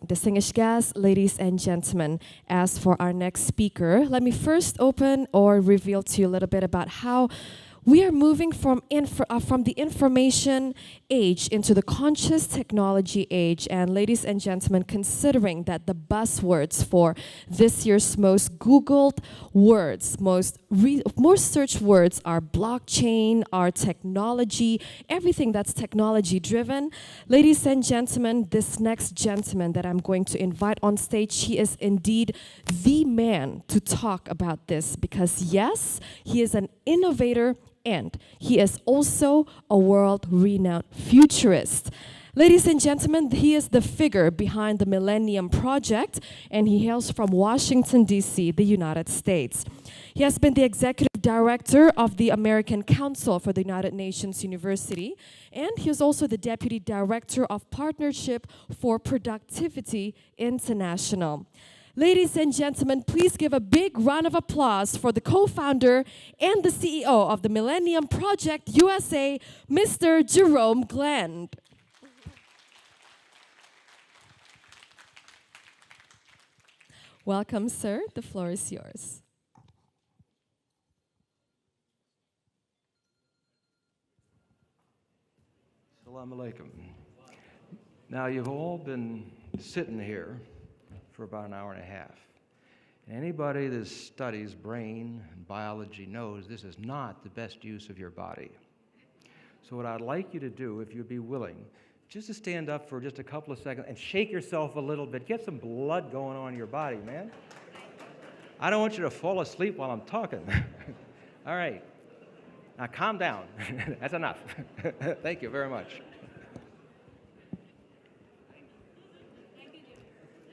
distinguished guests, ladies and gentlemen. As for our next speaker, let me first open or reveal to you a little bit about how we are moving from the information age into the conscious technology age. And ladies and gentlemen, considering that the buzzwords for this year's most Googled words, most searched words are blockchain, are technology, everything that's technology driven. Ladies and gentlemen, this next gentleman that I'm going to invite on stage, he is indeed the man to talk about this, because yes, he is an innovator and he is also a world-renowned futurist. Ladies and gentlemen, he is the figure behind the Millennium Project, and he hails from Washington, D.C., the United States. He has been the executive director of the American Council for the United Nations University, and he is also the deputy director of Partnership for Productivity International. Ladies and gentlemen, please give a big round of applause for the co-founder and the CEO of the Millennium Project USA, Mr. Jerome Glenn. Welcome, sir. The floor is yours. Assalamu alaikum. Now, you've all been sitting here for about an hour and a half. Anybody that studies brain and biology knows this is not the best use of your body. So what I'd like you to do, if you'd be willing, just to stand up for just a couple of seconds and shake yourself a little bit. Get some blood going on in your body, man. I don't want you to fall asleep while I'm talking. All right. Now calm down. That's enough. Thank you very much.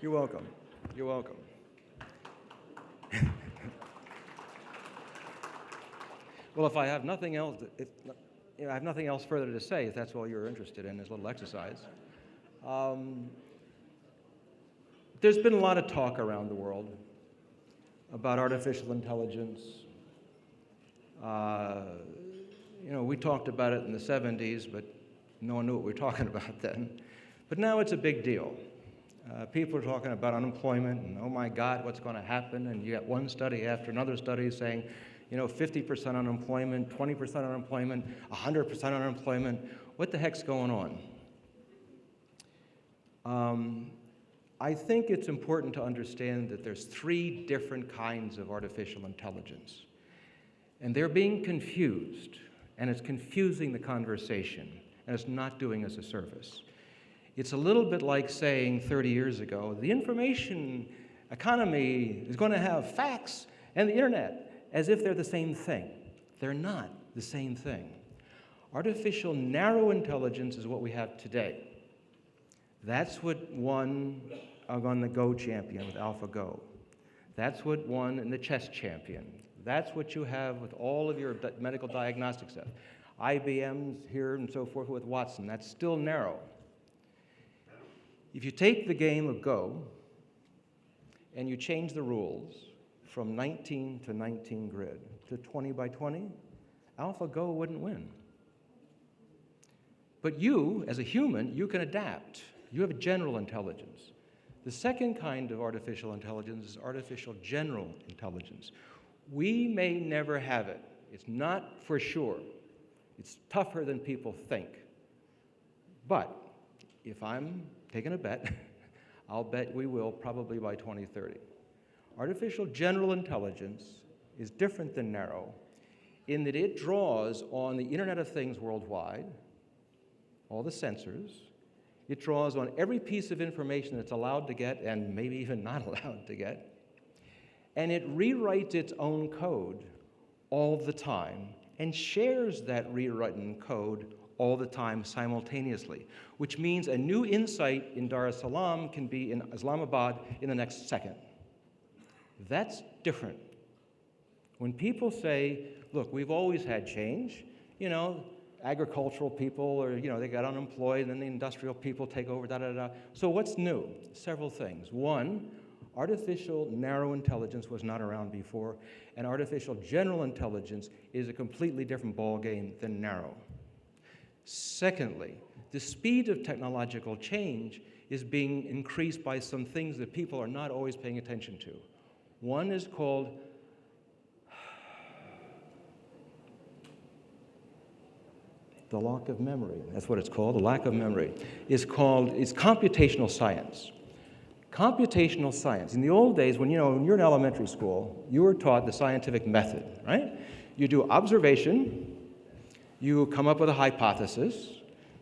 You're welcome. You're welcome. Well, if I have nothing else, I have nothing else further to say, if that's all you're interested in, this little exercise. There's been a lot of talk around the world about artificial intelligence. We talked about it in the 70s, but no one knew what we were talking about then. But now it's a big deal. People are talking about unemployment, and oh my God, what's going to happen? And you got one study after another study saying, 50% unemployment, 20% unemployment, 100% unemployment. What the heck's going on? I think it's important to understand that there's three different kinds of artificial intelligence. And they're being confused, and it's confusing the conversation, and it's not doing us a service. It's a little bit like saying 30 years ago, the information economy is going to have facts and the internet, as if they're the same thing. They're not the same thing. Artificial narrow intelligence is what we have today. That's what won on the Go champion with AlphaGo. That's what won in the chess champion. That's what you have with all of your medical diagnostic stuff. IBM's here and so forth with Watson. That's still narrow. If you take the game of Go and you change the rules from 19 to 19 grid to 20 by 20, AlphaGo wouldn't win. But you, as a human, you can adapt. You have general intelligence. The second kind of artificial intelligence is artificial general intelligence. We may never have it. It's not for sure. It's tougher than people think. But if I'm taking a bet, I'll bet we will probably by 2030. Artificial general intelligence is different than narrow in that it draws on the Internet of Things worldwide, all the sensors. It draws on every piece of information it's allowed to get and maybe even not allowed to get. And it rewrites its own code all the time and shares that rewritten code all the time simultaneously, which means a new insight in Dar es Salaam can be in Islamabad in the next second. That's different. When people say, look, we've always had change, agricultural people or, they got unemployed and then the industrial people take over, da-da-da. So what's new? Several things. One, artificial narrow intelligence was not around before, and artificial general intelligence is a completely different ballgame than narrow. Secondly, the speed of technological change is being increased by some things that people are not always paying attention to. One is called the lack of memory. That's what it's called, the lack of memory. It's computational science. Computational science. In the old days, when you're in elementary school, you were taught the scientific method, right? You do observation, you come up with a hypothesis,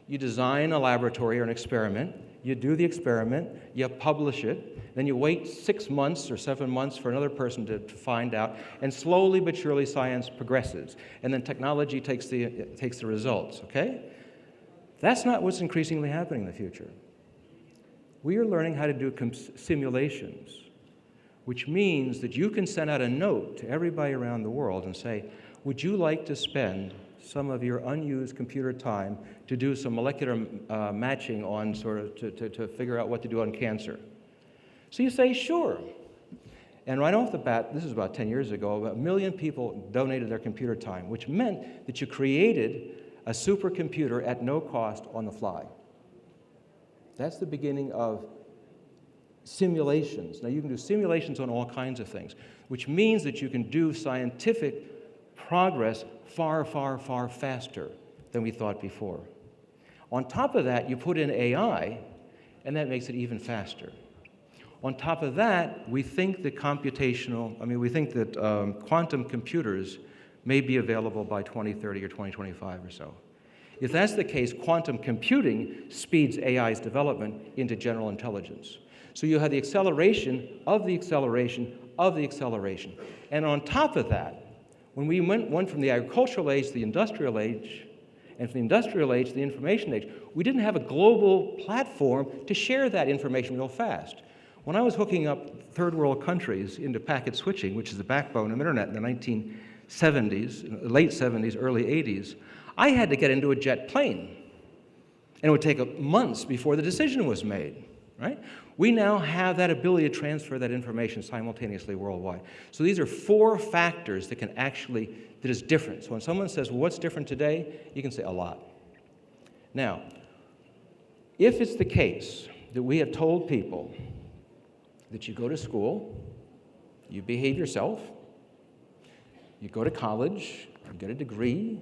you design a laboratory or an experiment, you do the experiment, you publish it, then you wait 6 months or 7 months for another person to find out, and slowly but surely science progresses. And then technology takes the results, okay? That's not what's increasingly happening in the future. We are learning how to do simulations, which means that you can send out a note to everybody around the world and say, would you like to spend some of your unused computer time to do some molecular matching on to figure out what to do on cancer? So you say, sure. And right off the bat, this is about 10 years ago, about 1 million people donated their computer time, which meant that you created a supercomputer at no cost on the fly. That's the beginning of simulations. Now, you can do simulations on all kinds of things, which means that you can do scientific progress far, far, far faster than we thought before. On top of that, you put in AI, and that makes it even faster. On top of that, we think that quantum computers may be available by 2030 or 2025 or so. If that's the case, quantum computing speeds AI's development into general intelligence. So you have the acceleration of the acceleration of the acceleration. And on top of that, when we went from the agricultural age to the industrial age, and from the industrial age to the information age, we didn't have a global platform to share that information real fast. When I was hooking up third world countries into packet switching, which is the backbone of internet in the 1970s, late 70s, early 80s, I had to get into a jet plane. And it would take months before the decision was made, right? We now have that ability to transfer that information simultaneously worldwide. So these are 4 factors that is different. So when someone says, well, what's different today? You can say a lot. Now, if it's the case that we have told people that you go to school, you behave yourself, you go to college, you get a degree,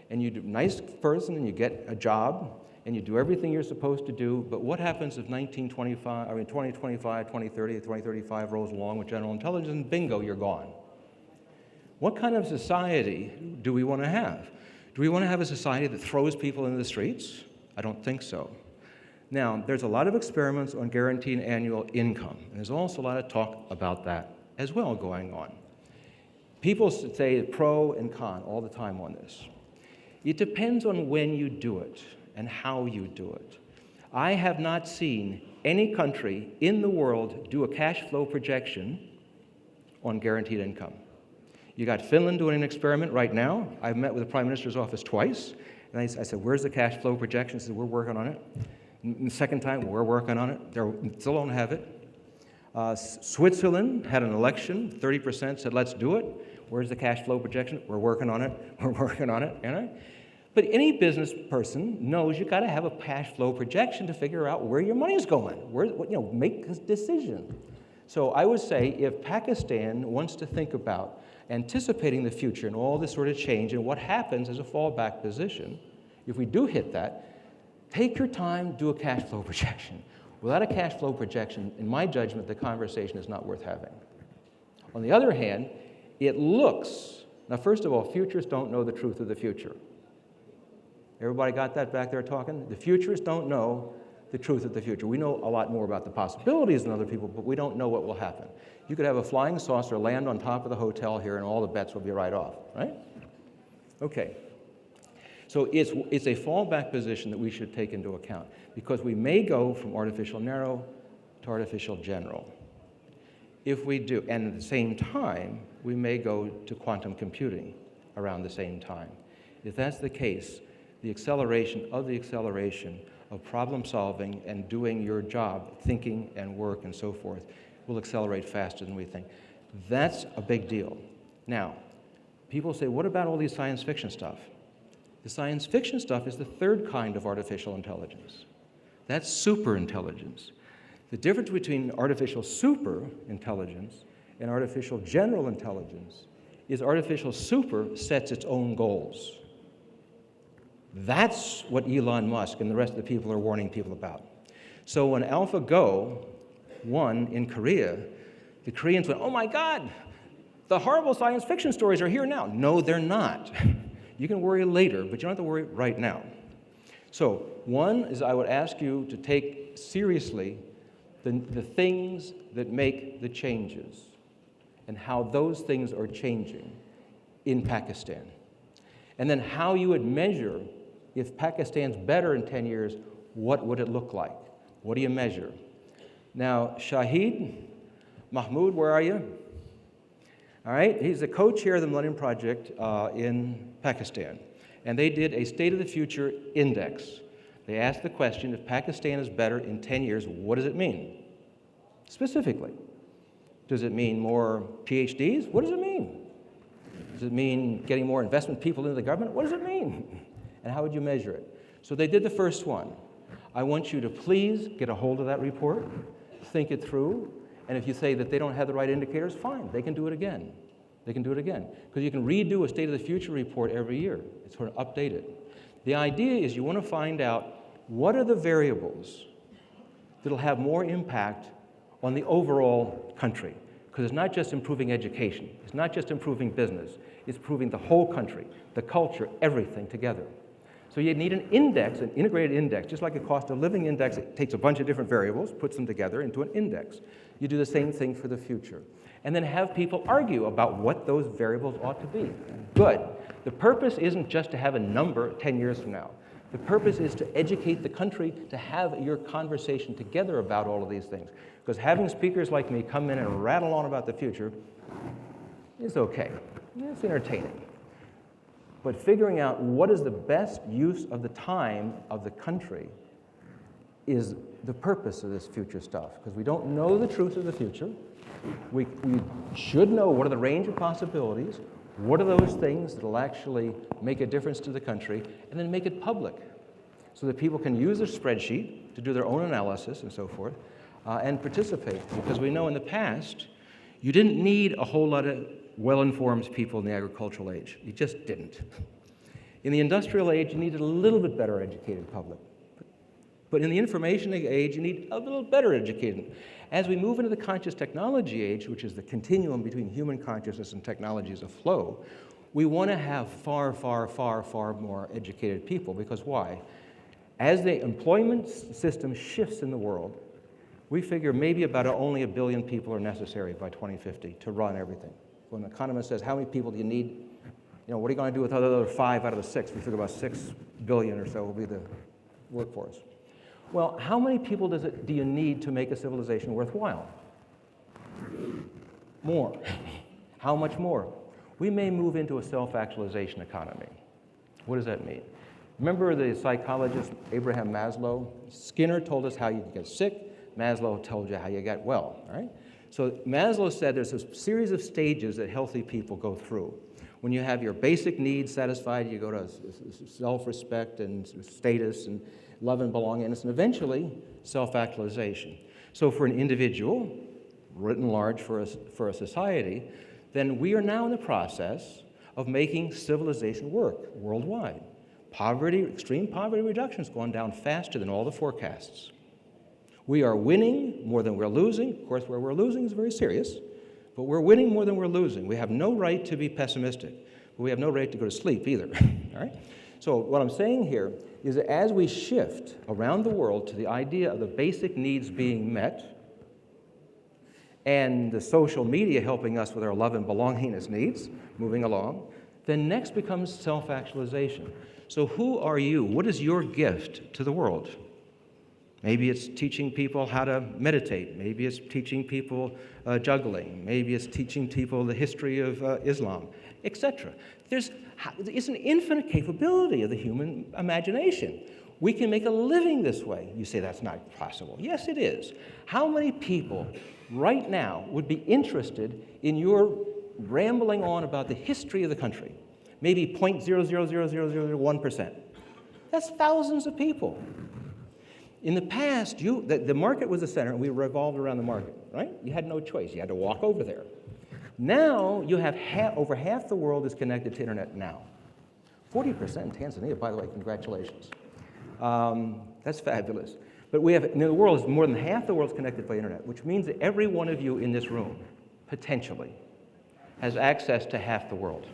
and you're a nice person and you get a job, and you do everything you're supposed to do, but what happens if 2025, 2030, 2035 rolls along with general intelligence, and bingo, you're gone? What kind of society do we want to have? Do we want to have a society that throws people into the streets? I don't think so. Now, there's a lot of experiments on guaranteed annual income, and there's also a lot of talk about that as well going on. People say pro and con all the time on this. It depends on when you do it and how you do it. I have not seen any country in the world do a cash flow projection on guaranteed income. You got Finland doing an experiment right now. I've met with the Prime Minister's office twice, and I said, where's the cash flow projection? He said, we're working on it. And the second time, we're working on it. They still don't have it. Switzerland had an election. 30% said, let's do it. Where's the cash flow projection? We're working on it. We're working on it. You know? But any business person knows you've got to have a cash flow projection to figure out where your money is going. Make a decision. So I would say if Pakistan wants to think about anticipating the future and all this sort of change and what happens as a fallback position, if we do hit that, take your time, do a cash flow projection. Without a cash flow projection, in my judgment, the conversation is not worth having. On the other hand, it looks, now first of all, futurists don't know the truth of the future. Everybody got that back there talking? The futurists don't know the truth of the future. We know a lot more about the possibilities than other people, but we don't know what will happen. You could have a flying saucer land on top of the hotel here and all the bets will be right off, right? Okay. So it's a fallback position that we should take into account because we may go from artificial narrow to artificial general. If we do, and at the same time, we may go to quantum computing around the same time. If that's the case, the acceleration of problem solving and doing your job, thinking and work and so forth, will accelerate faster than we think. That's a big deal. Now, people say, what about all these science fiction stuff? The science fiction stuff is the third kind of artificial intelligence. That's superintelligence. The difference between artificial super intelligence and artificial general intelligence is artificial super sets its own goals. That's what Elon Musk and the rest of the people are warning people about. So when AlphaGo won in Korea, the Koreans went, oh my God, the horrible science fiction stories are here now. No, they're not. You can worry later, but you don't have to worry right now. So one is I would ask you to take seriously the things that make the changes and how those things are changing in Pakistan. And then how you would measure if Pakistan's better in 10 years, what would it look like? What do you measure? Now, Shahid Mahmood, where are you? All right, he's the co-chair of the Millennium Project in Pakistan. And they did a State of the Future index. They asked the question, if Pakistan is better in 10 years, what does it mean? Specifically, does it mean more PhDs? What does it mean? Does it mean getting more investment people into the government? What does it mean? And how would you measure it? So they did the first one. I want you to please get a hold of that report, think it through, and if you say that they don't have the right indicators, fine, they can do it again. They can do it again. Because you can redo a State of the Future report every year. It's sort of updated. The idea is you want to find out what are the variables that'll have more impact on the overall country. Because it's not just improving education. It's not just improving business. It's improving the whole country, the culture, everything together. So you need an index, an integrated index, just like a cost of living index. It takes a bunch of different variables, puts them together into an index. You do the same thing for the future. And then have people argue about what those variables ought to be. Good. The purpose isn't just to have a number 10 years from now. The purpose is to educate the country, to have your conversation together about all of these things. Because having speakers like me come in and rattle on about the future is okay. It's entertaining. But figuring out what is the best use of the time of the country is the purpose of this future stuff. Because we don't know the truth of the future. We should know what are the range of possibilities, what are those things that will actually make a difference to the country, and then make it public so that people can use their spreadsheet to do their own analysis and so forth, and participate. Because we know in the past, you didn't need a whole lot of well-informed people in the agricultural age. You just didn't. In the industrial age, you needed a little bit better educated public. But in the information age, you need a little better educated. As we move into the conscious technology age, which is the continuum between human consciousness and technology as a flow, we want to have far, far, far, far more educated people. Because why? As the employment system shifts in the world, we figure maybe about only 1 billion people are necessary by 2050 to run everything. When an economist says, how many people do you need? You know, what are you going to do with the other 5 out of the 6? We figure about 6 billion or so will be the workforce. Well, how many people do you need to make a civilization worthwhile? More. How much more? We may move into a self-actualization economy. What does that mean? Remember the psychologist Abraham Maslow? Skinner told us how you get sick. Maslow told you how you get well, all right? So Maslow said there's a series of stages that healthy people go through. When you have your basic needs satisfied, you go to self-respect and status and love and belongingness, and eventually self-actualization. So for an individual, written large for a society, then we are now in the process of making civilization work worldwide. Poverty, extreme poverty reduction has gone down faster than all the forecasts. We are winning more than we're losing. Of course, where we're losing is very serious, but we're winning more than we're losing. We have no right to be pessimistic, but we have no right to go to sleep either, all right? So what I'm saying here is that as we shift around the world to the idea of the basic needs being met, and the social media helping us with our love and belongingness needs, moving along, then next becomes self-actualization. So who are you? What is your gift to the world? Maybe it's teaching people how to meditate. Maybe it's teaching people juggling. Maybe it's teaching people the history of Islam, etc. It's an infinite capability of the human imagination. We can make a living this way. You say that's not possible. Yes, it is. How many people right now would be interested in your rambling on about the history of the country? Maybe 0.0000001%. That's thousands of people. In the past, the market was the center, and we revolved around the market, right? You had no choice. You had to walk over there. Now, you have over half the world is connected to internet now. 40% in Tanzania, by the way, congratulations. That's fabulous. But the world is more than half the world is connected by internet, which means that every one of you in this room, potentially, has access to half the world.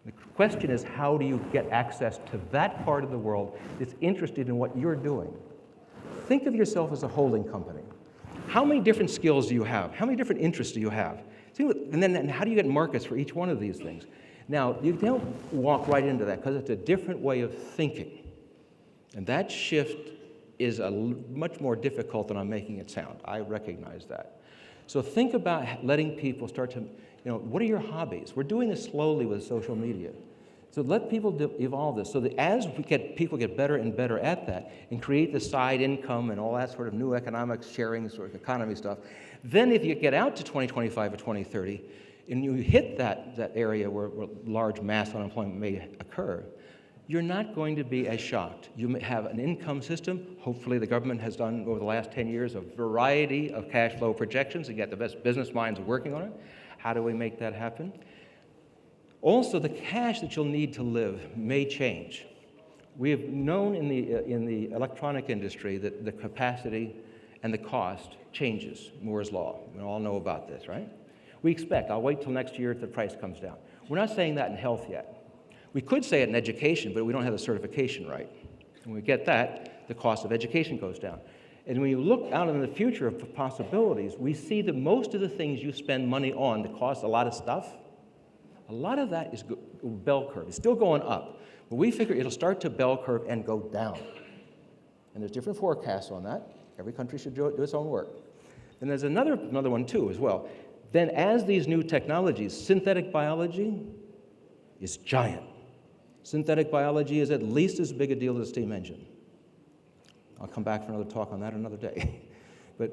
The question is, how do you get access to that part of the world that's interested in what you're doing? Think of yourself as a holding company. How many different skills do you have? How many different interests do you have? And then how do you get markets for each one of these things? Now, you don't walk right into that because it's a different way of thinking. And that shift is much more difficult than I'm making it sound. I recognize that. So think about letting people start to, what are your hobbies? We're doing this slowly with social media. So let people evolve this so that as people get better and better at that and create the side income and all that sort of new economic sharing sort of economy stuff, then if you get out to 2025 or 2030 and you hit that area where large mass unemployment may occur, you're not going to be as shocked. You may have an income system. Hopefully the government has done over the last 10 years a variety of cash flow projections and get the best business minds working on it. How do we make that happen? Also, the cash that you'll need to live may change. We have known in the electronic industry that the capacity and the cost changes, Moore's law. We all know about this, right? We expect, I'll wait till next year if the price comes down. We're not saying that in health yet. We could say it in education, but we don't have the certification right. When we get that, the cost of education goes down. And when you look out in the future of possibilities, we see that most of the things you spend money on that cost a lot of stuff, a lot of that is bell curve. It's still going up, but we figure it'll start to bell curve and go down. And there's different forecasts on that. Every country should do its own work. And there's another one too as well. Then as these new technologies, synthetic biology is giant. Synthetic biology is at least as big a deal as a steam engine. I'll come back for another talk on that another day. But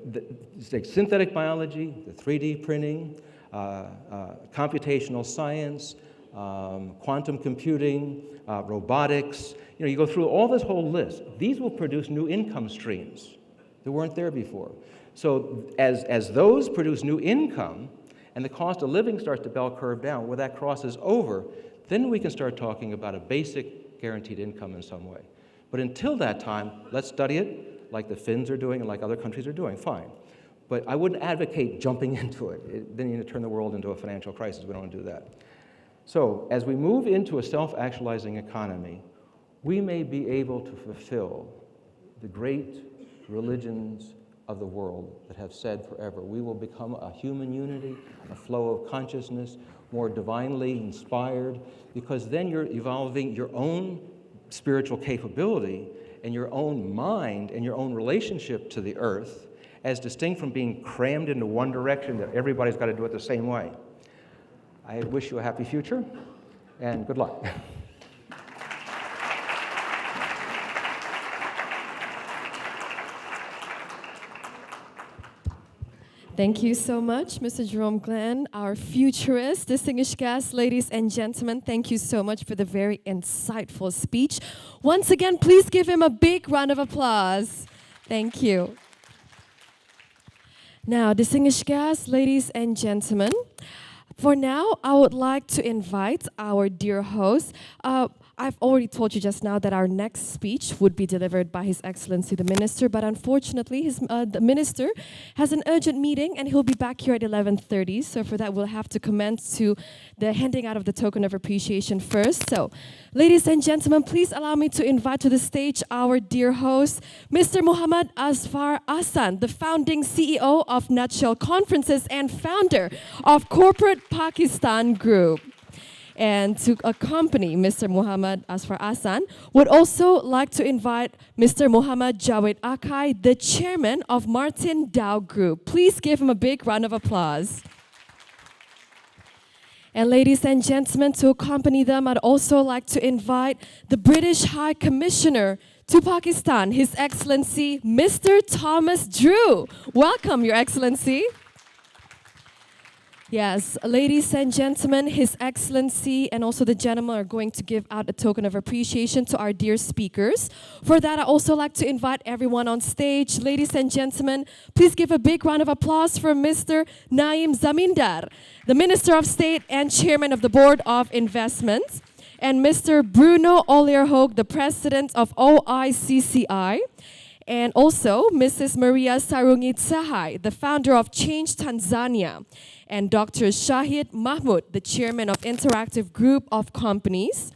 synthetic biology, the 3D printing, computational science, quantum computing, robotics, you go through all this whole list. These will produce new income streams that weren't there before. So as those produce new income and the cost of living starts to bell curve down, where that crosses over, then we can start talking about a basic guaranteed income in some way. But until that time, let's study it like the Finns are doing and like other countries are doing, fine. But I wouldn't advocate jumping into it. Then you turn the world into a financial crisis. We don't want to do that. So as we move into a self-actualizing economy, we may be able to fulfill the great religions of the world that have said forever. We will become a human unity, a flow of consciousness, more divinely inspired, because then you're evolving your own spiritual capability and your own mind and your own relationship to the earth as distinct from being crammed into one direction that everybody's got to do it the same way. I wish you a happy future and good luck. Thank you so much, Mr. Jerome Glenn, our futurist, distinguished guests, ladies and gentlemen. Thank you so much for the very insightful speech. Once again, please give him a big round of applause. Thank you. Now, distinguished guests, ladies and gentlemen, for now, I would like to invite our dear host. I've already told you just now that our next speech would be delivered by His Excellency the Minister, but unfortunately, the Minister has an urgent meeting and he'll be back here at 11:30. So for that, we'll have to commence to the handing out of the token of appreciation first. So, ladies and gentlemen, please allow me to invite to the stage our dear host, Mr. Muhammad Asfar Ahsan, the founding CEO of Nutshell Conferences and founder of Corporate Pakistan Group. And to accompany Mr. Muhammad Asfar Ahsan, would also like to invite Mr. Muhammad Jawed Akai, the chairman of Martin Dow Group. Please give him a big round of applause. And ladies and gentlemen, to accompany them, I'd also like to invite the British High Commissioner to Pakistan, His Excellency Mr. Thomas Drew. Welcome, Your Excellency. Yes, ladies and gentlemen, His Excellency and also the gentlemen are going to give out a token of appreciation to our dear speakers. For that, I also like to invite everyone on stage. Ladies and gentlemen, please give a big round of applause for Mr. Naim Zamindar, the Minister of State and Chairman of the Board of Investment, and Mr. Bruno Olierhoog, the President of OICCI, and also Mrs. Maria Sarungi Tsahai, the founder of Change Tanzania, and Dr. Shahid Mahmood, the chairman of Interactive Group of Companies.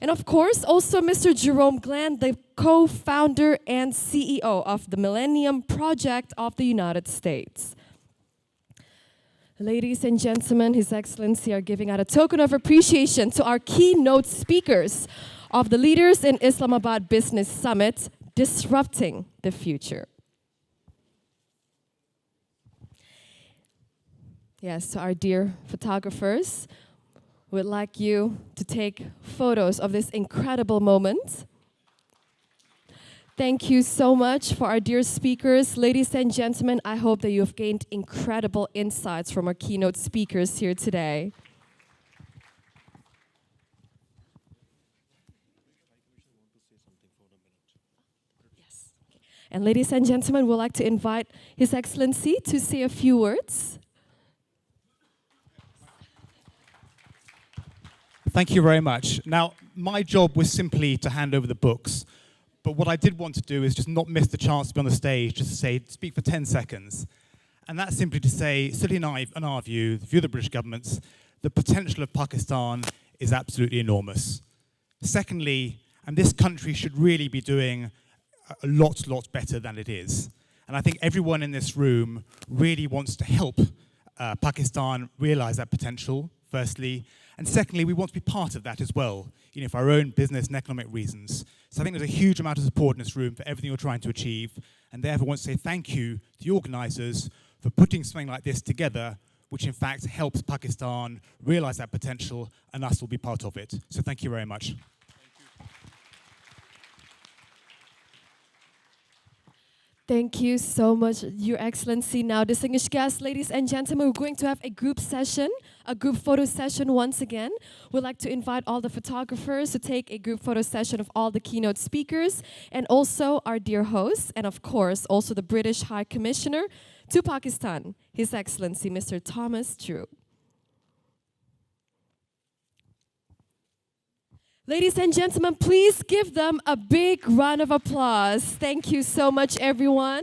And of course, also Mr. Jerome Glenn, the co-founder and CEO of the Millennium Project of the United States. Ladies and gentlemen, His Excellency are giving out a token of appreciation to our keynote speakers of the Leaders in Islamabad Business Summit, Disrupting the Future. Yes, to our dear photographers, we'd like you to take photos of this incredible moment. Thank you so much for our dear speakers. Ladies and gentlemen, I hope that you have gained incredible insights from our keynote speakers here today. Yes. And ladies and gentlemen, we'd like to invite His Excellency to say a few words. Thank you very much. Now, my job was simply to hand over the books, but what I did want to do is just not miss the chance to be on the stage, just to say, speak for 10 seconds. And that's simply to say, certainly in our view, the view of the British government, the potential of Pakistan is absolutely enormous. Secondly, and this country should really be doing a lot better than it is. And I think everyone in this room really wants to help Pakistan realize that potential, firstly. And secondly, we want to be part of that as well, for our own business and economic reasons. So I think there's a huge amount of support in this room for everything you're trying to achieve. And therefore, I want to say thank you to the organizers for putting something like this together, which in fact helps Pakistan realize that potential, and us will be part of it. So thank you very much. Thank you so much, Your Excellency. Now, distinguished guests, ladies and gentlemen, we're going to have a group session, a group photo session once again. We'd like to invite all the photographers to take a group photo session of all the keynote speakers, and also our dear hosts, and of course, also the British High Commissioner to Pakistan, His Excellency, Mr. Thomas Drew. Ladies and gentlemen, please give them a big round of applause. Thank you so much, everyone.